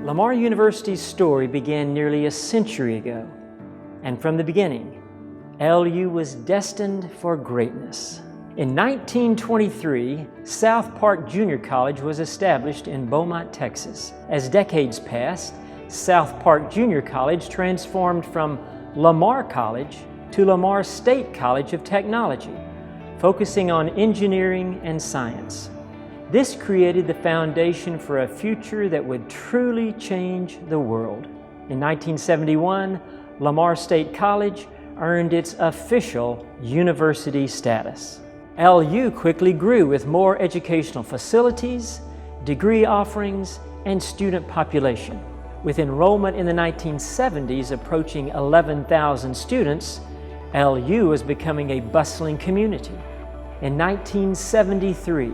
Lamar University's story began nearly a century ago, and from the beginning, LU was destined for greatness. In 1923, South Park Junior College was established in Beaumont, Texas. As decades passed, South Park Junior College transformed from Lamar College to Lamar State College of Technology, focusing on engineering and science. This created the foundation for a future that would truly change the world. In 1971, Lamar State College earned its official university status. LU quickly grew with more educational facilities, degree offerings, and student population. With enrollment in the 1970s approaching 11,000 students, LU was becoming a bustling community. In 1973,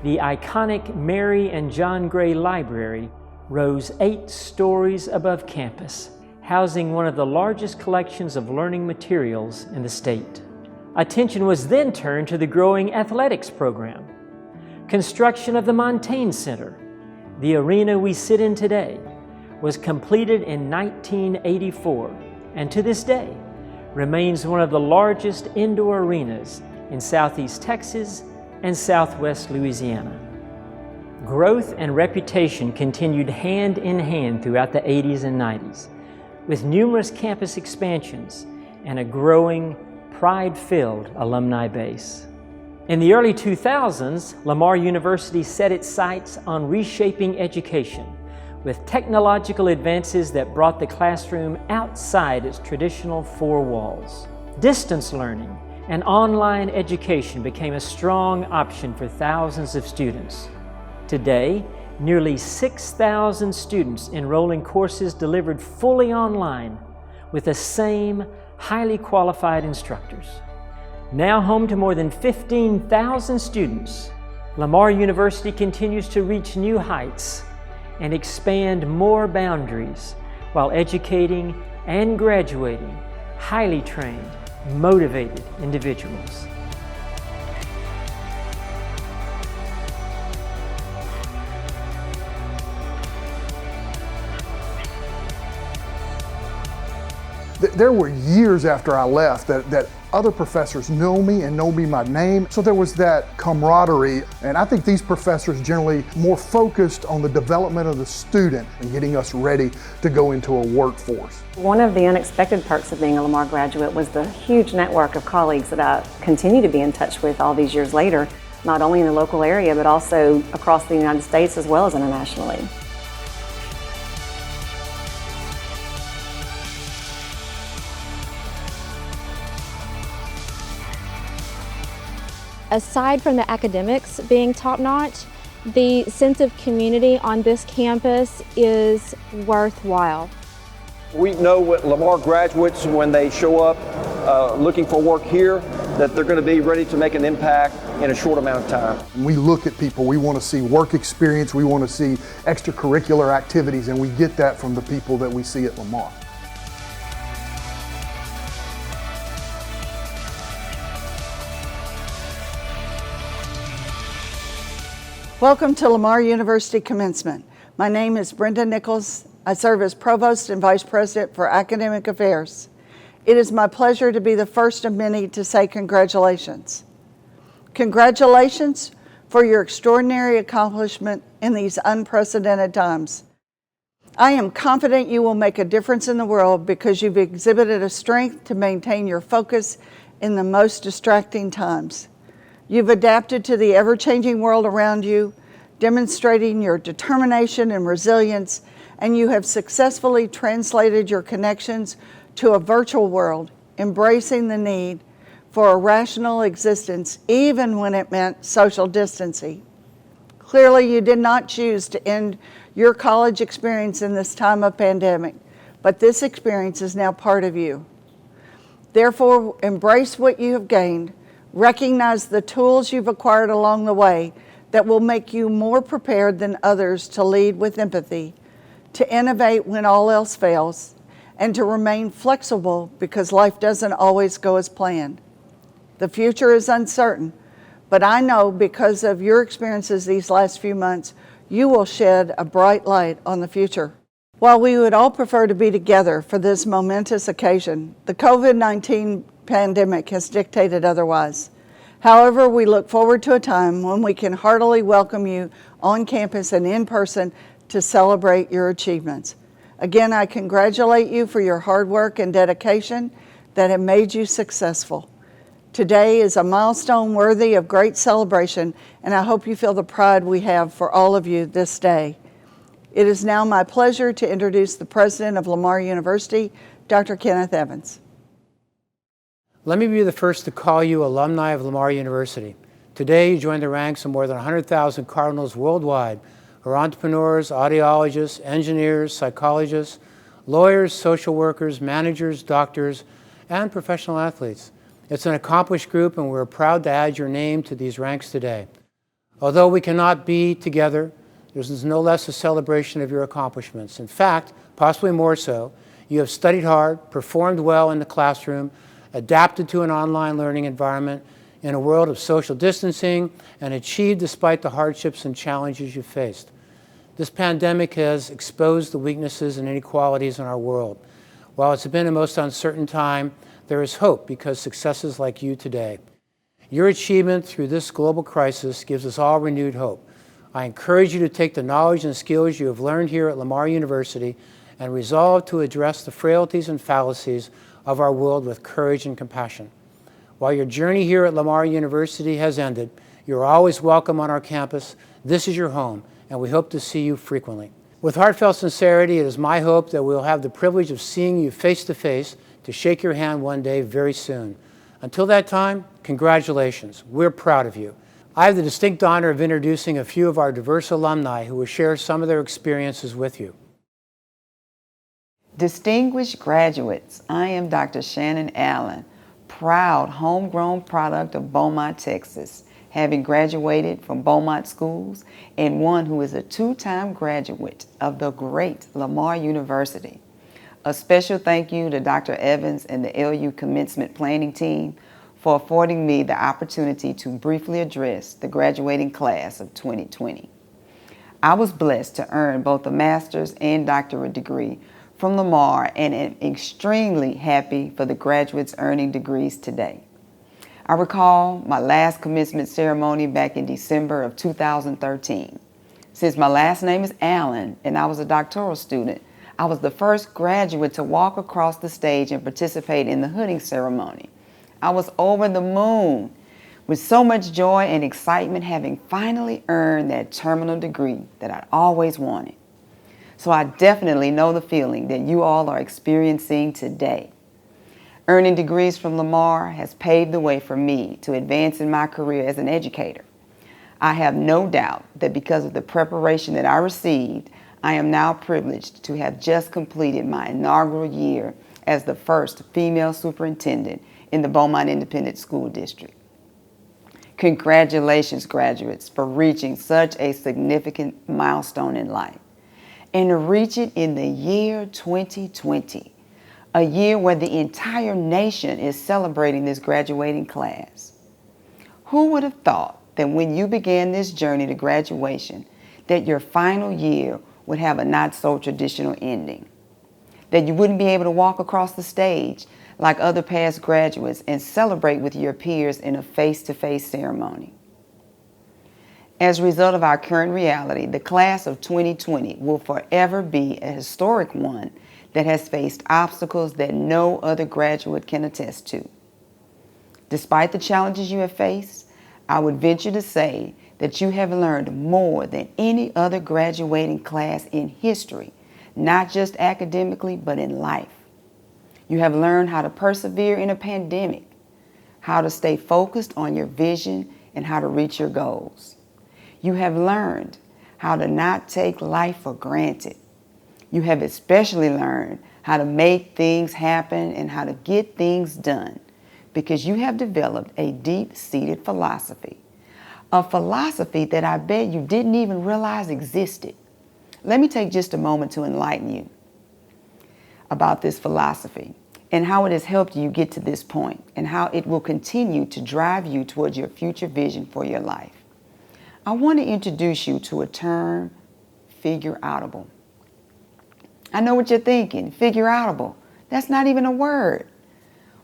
the iconic Mary and John Gray Library rose 8 stories above campus, housing one of the largest collections of learning materials in the state. Attention was then turned to the growing athletics program. Construction of the Montaigne Center, the arena we sit in today, was completed in 1984 and to this day remains one of the largest indoor arenas in Southeast Texas and Southwest Louisiana. Growth and reputation continued hand in hand throughout the 80s and 90s, with numerous campus expansions and a growing, pride-filled alumni base. In the early 2000s, Lamar University set its sights on reshaping education with technological advances that brought the classroom outside its traditional 4 walls. Distance learning and online education became a strong option for thousands of students. Today, nearly 6,000 students enroll in courses delivered fully online with the same highly qualified instructors. Now home to more than 15,000 students, Lamar University continues to reach new heights and expand more boundaries while educating and graduating highly trained, motivated individuals. There were years after I left that other professors know me and know me by name. So there was that camaraderie. And I think these professors generally more focused on the development of the student and getting us ready to go into a workforce. One of the unexpected perks of being a Lamar graduate was the huge network of colleagues that I continue to be in touch with all these years later, not only in the local area, but also across the United States as well as internationally. Aside from the academics being top-notch, the sense of community on this campus is worthwhile. We know what Lamar graduates, when they show up looking for work here, that they're going to be ready to make an impact in a short amount of time. When we look at people, we want to see work experience, we want to see extracurricular activities, and we get that from the people that we see at Lamar. Welcome to Lamar University Commencement. My name is Brenda Nichols. I serve as Provost and Vice President for Academic Affairs. It is my pleasure to be the first of many to say congratulations. Congratulations for your extraordinary accomplishment in these unprecedented times. I am confident you will make a difference in the world because you've exhibited a strength to maintain your focus in the most distracting times. You've adapted to the ever-changing world around you, demonstrating your determination and resilience, and you have successfully translated your connections to a virtual world, embracing the need for a rational existence, even when it meant social distancing. Clearly, you did not choose to end your college experience in this time of pandemic, but this experience is now part of you. Therefore, embrace what you have gained. Recognize the tools you've acquired along the way that will make you more prepared than others to lead with empathy, to innovate when all else fails, and to remain flexible because life doesn't always go as planned. The future is uncertain, but I know because of your experiences these last few months, you will shed a bright light on the future. While we would all prefer to be together for this momentous occasion, the COVID-19 pandemic has dictated otherwise. However, we look forward to a time when we can heartily welcome you on campus and in person to celebrate your achievements. Again, I congratulate you for your hard work and dedication that have made you successful. Today is a milestone worthy of great celebration, and I hope you feel the pride we have for all of you this day. It is now my pleasure to introduce the president of Lamar University, Dr. Kenneth Evans. Let me be the first to call you alumni of Lamar University. Today, you join the ranks of more than 100,000 Cardinals worldwide, who are entrepreneurs, audiologists, engineers, psychologists, lawyers, social workers, managers, doctors, and professional athletes. It's an accomplished group, and we're proud to add your name to these ranks today. Although we cannot be together, this is no less a celebration of your accomplishments. In fact, possibly more so, you have studied hard, performed well in the classroom, adapted to an online learning environment in a world of social distancing, and achieved despite the hardships and challenges you faced. This pandemic has exposed the weaknesses and inequalities in our world. While it's been a most uncertain time, there is hope because successes like you today. Your achievement through this global crisis gives us all renewed hope. I encourage you to take the knowledge and skills you have learned here at Lamar University and resolve to address the frailties and fallacies of our world with courage and compassion. While your journey here at Lamar University has ended, you're always welcome on our campus. This is your home, and we hope to see you frequently. With heartfelt sincerity, it is my hope that we'll have the privilege of seeing you face to face to shake your hand one day very soon. Until that time, congratulations. We're proud of you. I have the distinct honor of introducing a few of our diverse alumni who will share some of their experiences with you. Distinguished graduates, I am Dr. Shannon Allen, proud homegrown product of Beaumont, Texas, having graduated from Beaumont schools and one who is a two-time graduate of the great Lamar University. A special thank you to Dr. Evans and the LU Commencement Planning Team for affording me the opportunity to briefly address the graduating class of 2020. I was blessed to earn both a master's and doctorate degree from Lamar and am extremely happy for the graduates earning degrees today. I recall my last commencement ceremony back in December of 2013. Since my last name is Allen and I was a doctoral student, I was the first graduate to walk across the stage and participate in the hooding ceremony. I was over the moon with so much joy and excitement, having finally earned that terminal degree that I'd always wanted. So I definitely know the feeling that you all are experiencing today. Earning degrees from Lamar has paved the way for me to advance in my career as an educator. I have no doubt that because of the preparation that I received, I am now privileged to have just completed my inaugural year as the first female superintendent in the Beaumont Independent School District. Congratulations, graduates, for reaching such a significant milestone in life, and to reach it in the year 2020, a year where the entire nation is celebrating this graduating class. Who would have thought that when you began this journey to graduation, that your final year would have a not-so-traditional ending, that you wouldn't be able to walk across the stage like other past graduates and celebrate with your peers in a face-to-face ceremony. As a result of our current reality, the class of 2020 will forever be a historic one that has faced obstacles that no other graduate can attest to. Despite the challenges you have faced, I would venture to say that you have learned more than any other graduating class in history, not just academically, but in life. You have learned how to persevere in a pandemic, how to stay focused on your vision, and how to reach your goals. You have learned how to not take life for granted. You have especially learned how to make things happen and how to get things done because you have developed a deep-seated philosophy, a philosophy that I bet you didn't even realize existed. Let me take just a moment to enlighten you about this philosophy and how it has helped you get to this point and how it will continue to drive you towards your future vision for your life. I want to introduce you to a term, figure-outable. I know what you're thinking, figure outable. That's not even a word.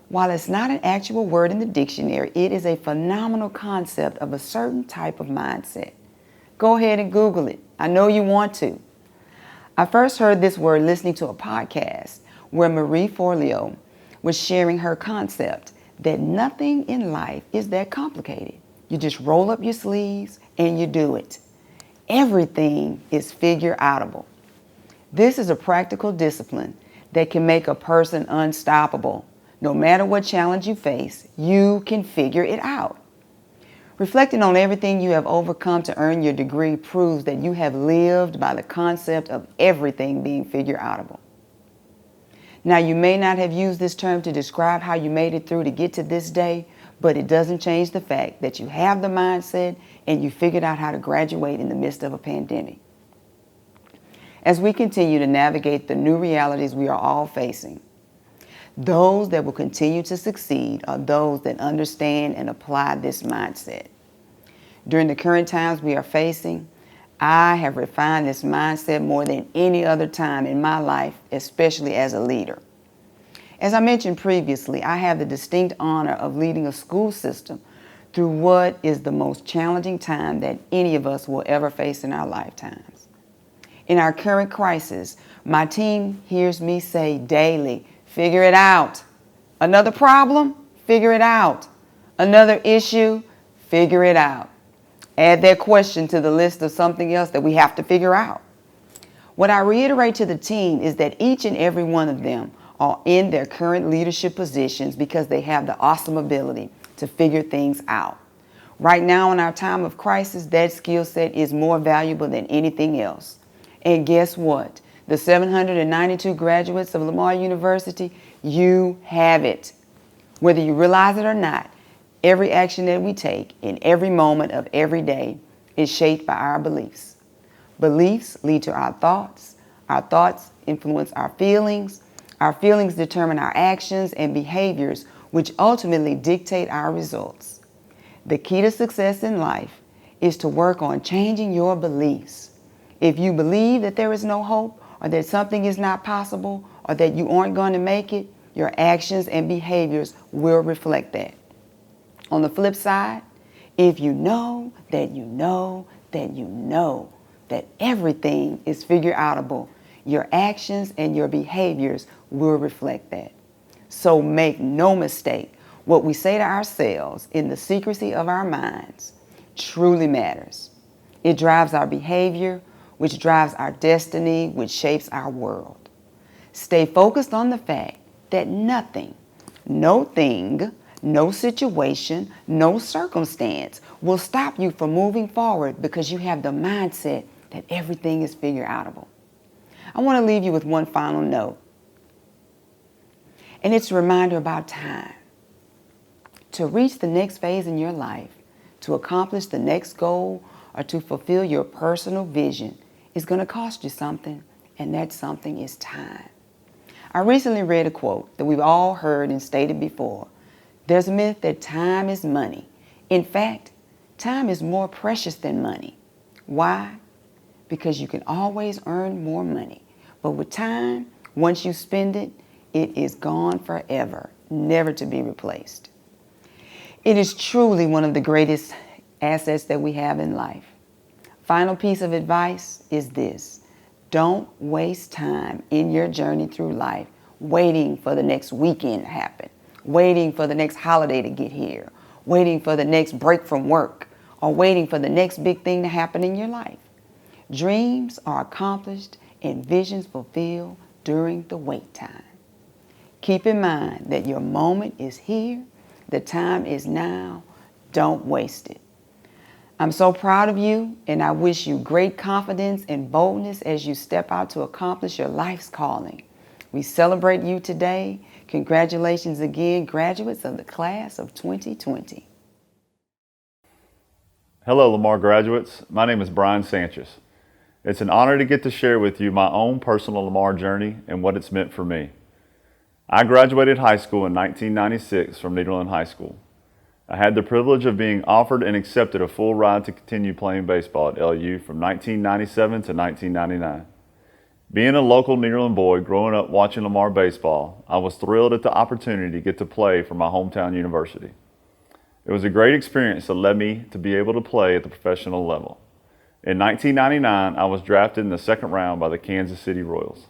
While it's not an actual word in the dictionary, it is a phenomenal concept of a certain type of mindset. Go ahead and Google it. I know you want to. I first heard this word listening to a podcast where Marie Forleo was sharing her concept that nothing in life is that complicated. You just roll up your sleeves and you do it. Everything is figure outable. This is a practical discipline that can make a person unstoppable. No matter what challenge you face, you can figure it out. Reflecting on everything you have overcome to earn your degree proves that you have lived by the concept of everything being figure outable. Now, you may not have used this term to describe how you made it through to get to this day, but it doesn't change the fact that you have the mindset and you figured out how to graduate in the midst of a pandemic. As we continue to navigate the new realities we are all facing, those that will continue to succeed are those that understand and apply this mindset. During the current times we are facing, I have refined this mindset more than any other time in my life, especially as a leader. As I mentioned previously, I have the distinct honor of leading a school system through what is the most challenging time that any of us will ever face in our lifetimes. In our current crisis, my team hears me say daily, figure it out. Another problem? Figure it out. Another issue? Figure it out. Add that question to the list of something else that we have to figure out. What I reiterate to the team is that each and every one of them are in their current leadership positions because they have the awesome ability to figure things out. Right now in our time of crisis, that skill set is more valuable than anything else. And guess what? The 792 graduates of Lamar University, you have it. Whether you realize it or not, every action that we take in every moment of every day is shaped by our beliefs. Beliefs lead to our thoughts influence our feelings determine our actions and behaviors, which ultimately dictate our results. The key to success in life is to work on changing your beliefs. If you believe that there is no hope, or that something is not possible, or that you aren't going to make it, your actions and behaviors will reflect that. On the flip side, if you know that you know that you know that everything is figure outable, your actions and your behaviors will reflect that. So make no mistake, what we say to ourselves in the secrecy of our minds truly matters. It drives our behavior, which drives our destiny, which shapes our world. Stay focused on the fact that nothing, no thing, no situation, no circumstance will stop you from moving forward because you have the mindset that everything is figure outable. I want to leave you with one final note. And it's a reminder about time. To reach the next phase in your life, to accomplish the next goal, or to fulfill your personal vision is going to cost you something, and that something is time. I recently read a quote that we've all heard and stated before. There's a myth that time is money. In fact, time is more precious than money. Why? Because you can always earn more money. But with time, once you spend it, it is gone forever, never to be replaced. It is truly one of the greatest assets that we have in life. Final piece of advice is this. Don't waste time in your journey through life waiting for the next weekend to happen, waiting for the next holiday to get here, waiting for the next break from work, or waiting for the next big thing to happen in your life. Dreams are accomplished and visions fulfilled during the wait time. Keep in mind that your moment is here, the time is now, don't waste it. I'm so proud of you, and I wish you great confidence and boldness as you step out to accomplish your life's calling. We celebrate you today. Congratulations again, graduates of the class of 2020. Hello, Lamar graduates. My name is Brian Sanchez. It's an honor to get to share with you my own personal Lamar journey and what it's meant for me. I graduated high school in 1996 from Nederland High School. I had the privilege of being offered and accepted a full ride to continue playing baseball at LU from 1997 to 1999. Being a local Nederland boy growing up watching Lamar baseball, I was thrilled at the opportunity to get to play for my hometown university. It was a great experience that led me to be able to play at the professional level. In 1999, I was drafted in the second round by the Kansas City Royals.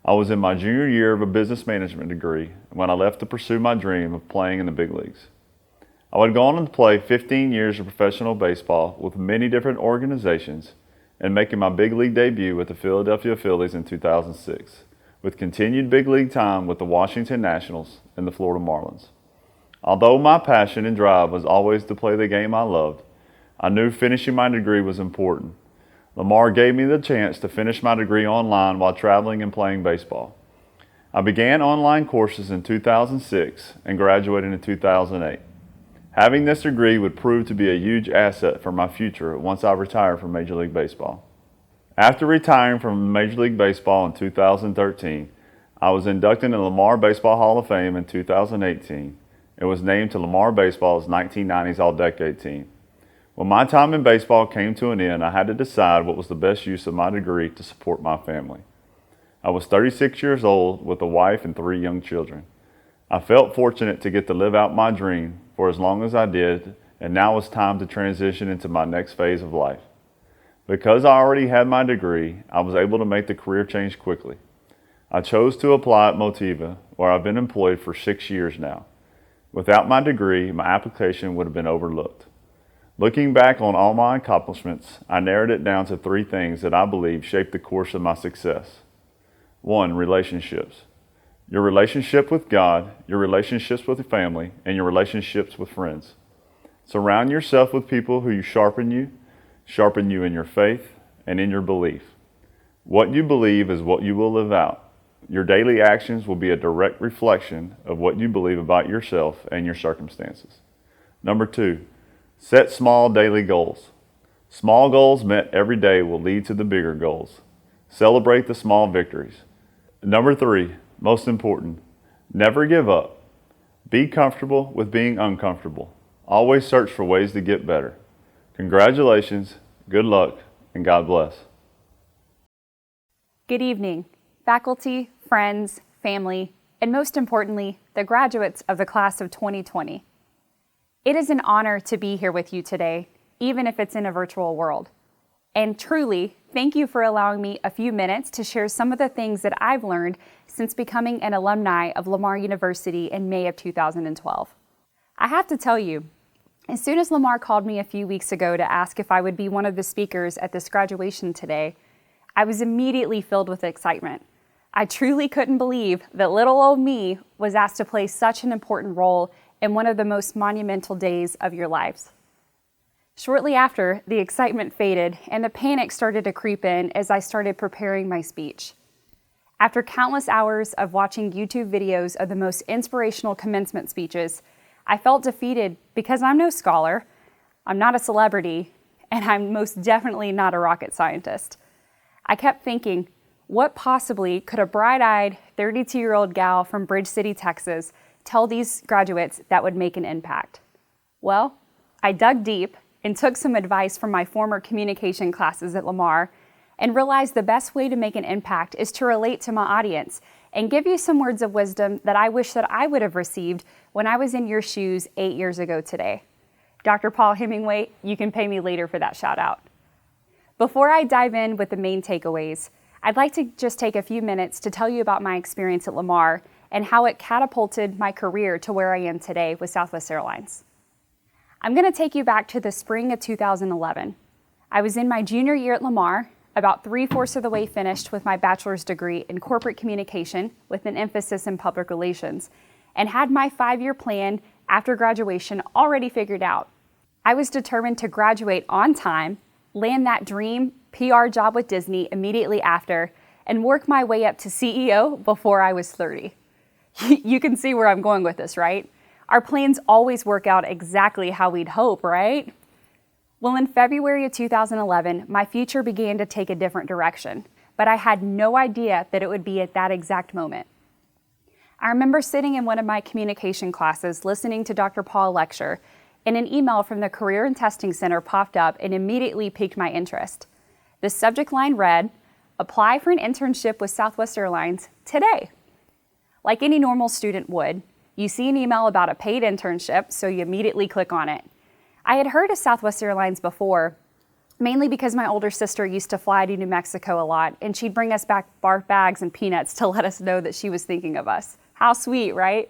I was in my junior year of a business management degree when I left to pursue my dream of playing in the big leagues. I would go on to play 15 years of professional baseball with many different organizations and making my big league debut with the Philadelphia Phillies in 2006, with continued big league time with the Washington Nationals and the Florida Marlins. Although my passion and drive was always to play the game I loved, I knew finishing my degree was important. Lamar gave me the chance to finish my degree online while traveling and playing baseball. I began online courses in 2006 and graduated in 2008. Having this degree would prove to be a huge asset for my future once I retire from Major League Baseball. After retiring from Major League Baseball in 2013, I was inducted in the Lamar Baseball Hall of Fame in 2018 and was named to Lamar Baseball's 1990s All-Decade Team. When my time in baseball came to an end, I had to decide what was the best use of my degree to support my family. I was 36 years old with a wife and 3 young children. I felt fortunate to get to live out my dream for as long as I did, and now it's time to transition into my next phase of life. Because I already had my degree, I was able to make the career change quickly. I chose to apply at Motiva, where I've been employed for 6 years now. Without my degree, my application would have been overlooked. Looking back on all my accomplishments, I narrowed it down to 3 things that I believe shaped the course of my success. 1, relationships. Your relationship with God, your relationships with your family, and your relationships with friends. Surround yourself with people who sharpen you in your faith and in your belief. What you believe is what you will live out. Your daily actions will be a direct reflection of what you believe about yourself and your circumstances. Number 2, set small daily goals. Small goals met every day will lead to the bigger goals. Celebrate the small victories. Number 3, most important, never give up. Be comfortable with being uncomfortable. Always search for ways to get better. Congratulations, good luck, and God bless. Good evening, faculty, friends, family, and most importantly, the graduates of the class of 2020. It is an honor to be here with you today, even if it's in a virtual world. And truly, thank you for allowing me a few minutes to share some of the things that I've learned since becoming an alumni of Lamar University in May of 2012. I have to tell you, as soon as Lamar called me a few weeks ago to ask if I would be one of the speakers at this graduation today, I was immediately filled with excitement. I truly couldn't believe that little old me was asked to play such an important role in one of the most monumental days of your lives. Shortly after, the excitement faded and the panic started to creep in as I started preparing my speech. After countless hours of watching YouTube videos of the most inspirational commencement speeches, I felt defeated because I'm no scholar, I'm not a celebrity, and I'm most definitely not a rocket scientist. I kept thinking, what possibly could a bright-eyed 32-year-old gal from Bridge City, Texas, tell these graduates that would make an impact? Well, I dug deep and took some advice from my former communication classes at Lamar and realized the best way to make an impact is to relate to my audience and give you some words of wisdom that I wish that I would have received when I was in your shoes 8 years ago today. Dr. Paul Hemingway, you can pay me later for that shout out. Before I dive in with the main takeaways, I'd like to just take a few minutes to tell you about my experience at Lamar and how it catapulted my career to where I am today with Southwest Airlines. I'm going to take you back to the spring of 2011. I was in my junior year at Lamar, about 3/4 of the way finished with my bachelor's degree in corporate communication with an emphasis in public relations, and had my 5-year plan after graduation already figured out. I was determined to graduate on time, land that dream PR job with Disney immediately after, and work my way up to CEO before I was 30. You can see where I'm going with this, right? Our plans always work out exactly how we'd hope, right? Well, in February of 2011, my future began to take a different direction, but I had no idea that it would be at that exact moment. I remember sitting in one of my communication classes listening to Dr. Paul lecture, and an email from the Career and Testing Center popped up and immediately piqued my interest. The subject line read, apply for an internship with Southwest Airlines today. Like any normal student would, you see an email about a paid internship, so you immediately click on it. I had heard of Southwest Airlines before, mainly because my older sister used to fly to New Mexico a lot, and she'd bring us back barf bags and peanuts to let us know that she was thinking of us. How sweet, right?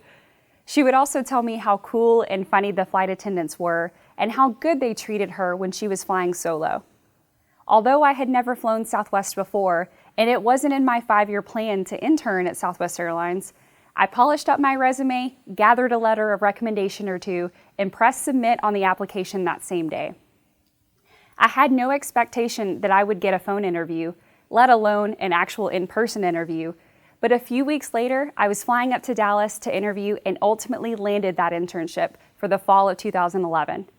She would also tell me how cool and funny the flight attendants were and how good they treated her when she was flying solo. Although I had never flown Southwest before, and it wasn't in my 5-year plan to intern at Southwest Airlines, I polished up my resume, gathered a letter of recommendation or two, and pressed submit on the application that same day. I had no expectation that I would get a phone interview, let alone an actual in-person interview, but a few weeks later, I was flying up to Dallas to interview and ultimately landed that internship for the fall of 2011.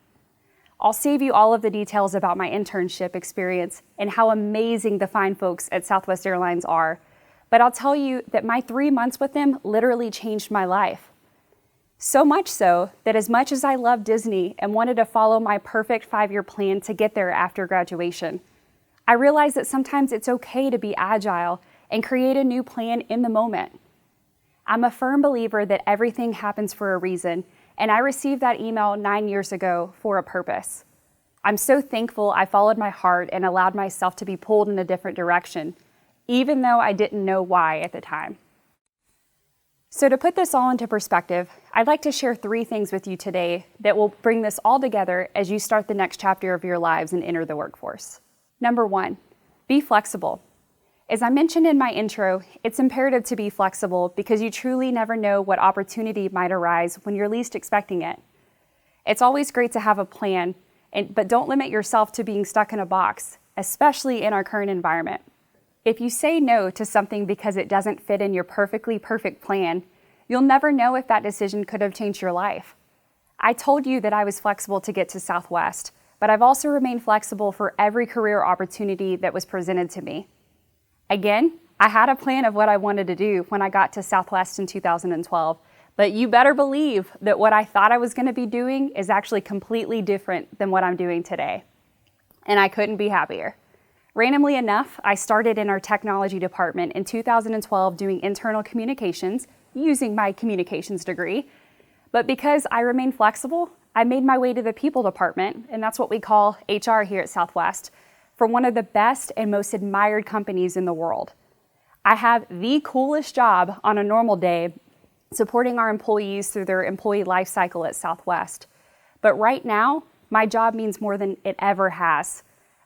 I'll save you all of the details about my internship experience and how amazing the fine folks at Southwest Airlines are, but I'll tell you that my 3 months with them literally changed my life. So much so that as much as I loved Disney and wanted to follow my perfect 5-year plan to get there after graduation, I realized that sometimes it's okay to be agile and create a new plan in the moment. I'm a firm believer that everything happens for a reason, and I received that email 9 years ago for a purpose. I'm so thankful I followed my heart and allowed myself to be pulled in a different direction, even though I didn't know why at the time. So to put this all into perspective, I'd like to share 3 things with you today that will bring this all together as you start the next chapter of your lives and enter the workforce. Number 1, be flexible. As I mentioned in my intro, it's imperative to be flexible because you truly never know what opportunity might arise when you're least expecting it. It's always great to have a plan, but don't limit yourself to being stuck in a box, especially in our current environment. If you say no to something because it doesn't fit in your perfectly perfect plan, you'll never know if that decision could have changed your life. I told you that I was flexible to get to Southwest, but I've also remained flexible for every career opportunity that was presented to me. Again, I had a plan of what I wanted to do when I got to Southwest in 2012, but you better believe that what I thought I was going to be doing is actually completely different than what I'm doing today. And I couldn't be happier. Randomly enough, I started in our technology department in 2012 doing internal communications using my communications degree. But because I remained flexible, I made my way to the people department, and that's what we call HR here at Southwest, for one of the best and most admired companies in the world. I have the coolest job on a normal day, supporting our employees through their employee life cycle at Southwest. But right now, my job means more than it ever has.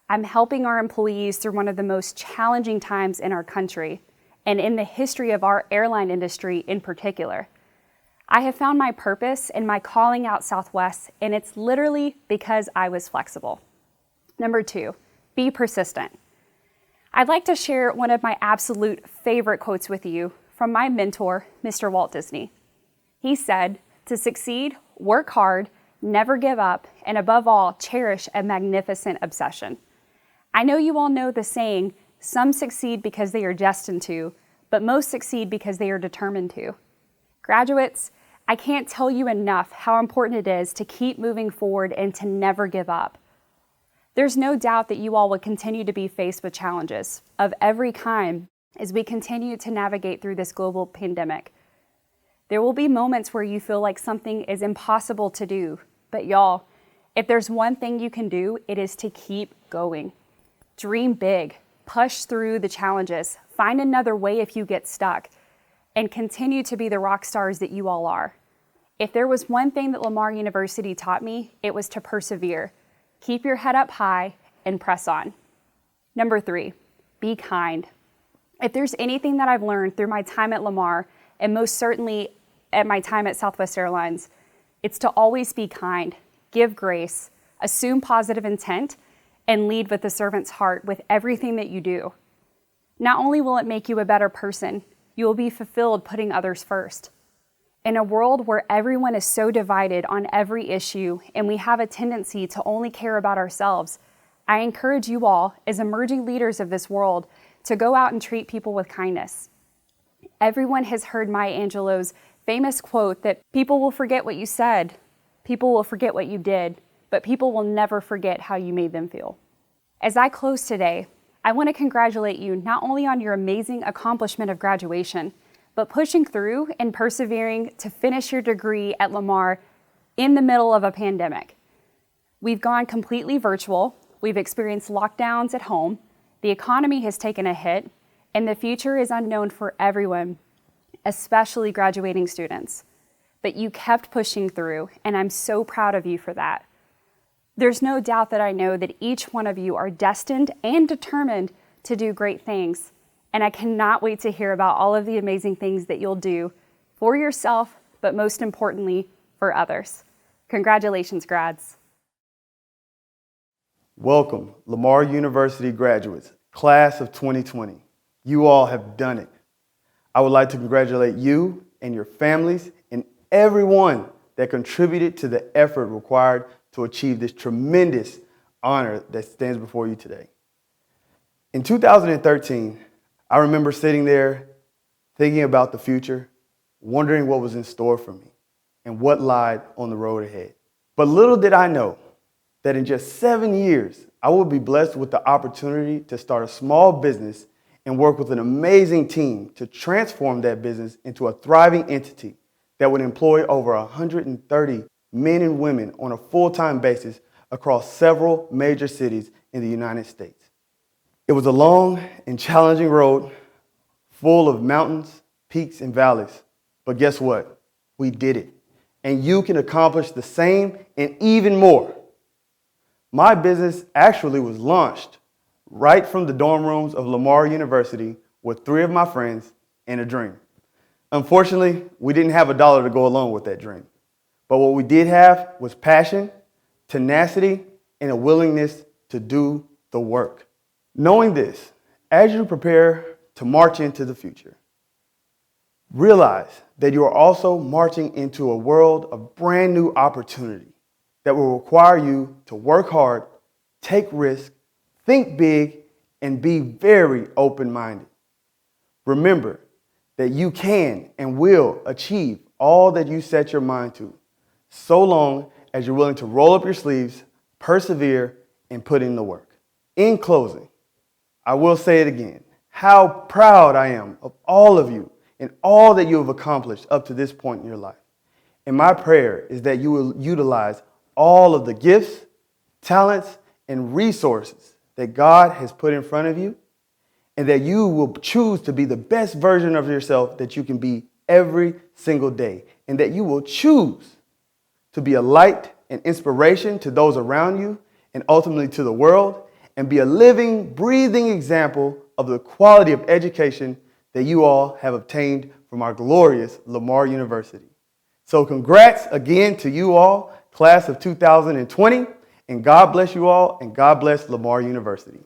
I'm helping our employees through one of the most challenging times in our country, and in the history of our airline industry in particular. I have found my purpose and my calling out Southwest, and it's literally because I was flexible. Number 2, be persistent. I'd like to share one of my absolute favorite quotes with you from my mentor, Mr. Walt Disney. He said, "To succeed, work hard, never give up, and above all, cherish a magnificent obsession." I know you all know the saying, some succeed because they are destined to, but most succeed because they are determined to. Graduates, I can't tell you enough how important it is to keep moving forward and to never give up. There's no doubt that you all will continue to be faced with challenges of every kind as we continue to navigate through this global pandemic. There will be moments where you feel like something is impossible to do, but y'all, if there's one thing you can do, it is to keep going. Dream big, push through the challenges, find another way if you get stuck, and continue to be the rock stars that you all are. If there was one thing that Lamar University taught me, it was to persevere. Keep your head up high and press on. Number 3, be kind. If there's anything that I've learned through my time at Lamar, and most certainly at my time at Southwest Airlines, it's to always be kind, give grace, assume positive intent, and lead with the servant's heart with everything that you do. Not only will it make you a better person, you will be fulfilled putting others first. In a world where everyone is so divided on every issue and we have a tendency to only care about ourselves, I encourage you all, as emerging leaders of this world, to go out and treat people with kindness. Everyone has heard Maya Angelou's famous quote that people will forget what you said, people will forget what you did, but people will never forget how you made them feel. As I close today, I want to congratulate you not only on your amazing accomplishment of graduation, but pushing through and persevering to finish your degree at Lamar in the middle of a pandemic. We've gone completely virtual, we've experienced lockdowns at home, the economy has taken a hit, and the future is unknown for everyone, especially graduating students. But you kept pushing through, and I'm so proud of you for that. There's no doubt that I know that each one of you are destined and determined to do great things, and I cannot wait to hear about all of the amazing things that you'll do for yourself, but most importantly, for others. Congratulations, grads. Welcome, Lamar University graduates, class of 2020. You all have done it. I would like to congratulate you and your families and everyone that contributed to the effort required to achieve this tremendous honor that stands before you today. In 2013, I remember sitting there thinking about the future, wondering what was in store for me and what lied on the road ahead. But little did I know that in just 7 years, I would be blessed with the opportunity to start a small business and work with an amazing team to transform that business into a thriving entity that would employ over 130 men and women on a full-time basis across several major cities in the United States. It was a long and challenging road full of mountains, peaks, and valleys. But guess what? We did it. And you can accomplish the same and even more. My business actually was launched right from the dorm rooms of Lamar University with 3 of my friends and a dream. Unfortunately, we didn't have $1 to go along with that dream. But what we did have was passion, tenacity, and a willingness to do the work. Knowing this, as you prepare to march into the future, realize that you are also marching into a world of brand new opportunity that will require you to work hard, take risks, think big, and be very open-minded. Remember that you can and will achieve all that you set your mind to, so long as you're willing to roll up your sleeves, persevere, and put in the work. In closing, I will say it again, how proud I am of all of you and all that you have accomplished up to this point in your life. And my prayer is that you will utilize all of the gifts, talents, and resources that God has put in front of you, and that you will choose to be the best version of yourself that you can be every single day, and that you will choose to be a light and inspiration to those around you and ultimately to the world, and be a living, breathing example of the quality of education that you all have obtained from our glorious Lamar University. So congrats again to you all, class of 2020, and God bless you all, and God bless Lamar University.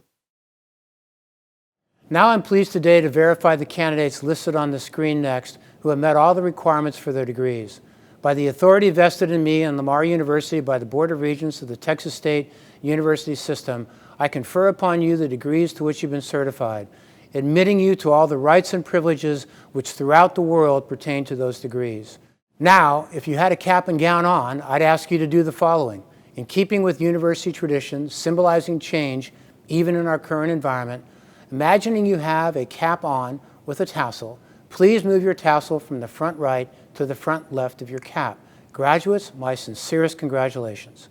Now I'm pleased today to verify the candidates listed on the screen next who have met all the requirements for their degrees. By the authority vested in me and Lamar University by the Board of Regents of the Texas State University System, I confer upon you the degrees to which you've been certified, admitting you to all the rights and privileges which throughout the world pertain to those degrees. Now, if you had a cap and gown on, I'd ask you to do the following. In keeping with university tradition, symbolizing change, even in our current environment, imagining you have a cap on with a tassel, please move your tassel from the front right to the front left of your cap. Graduates, my sincerest congratulations.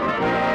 you.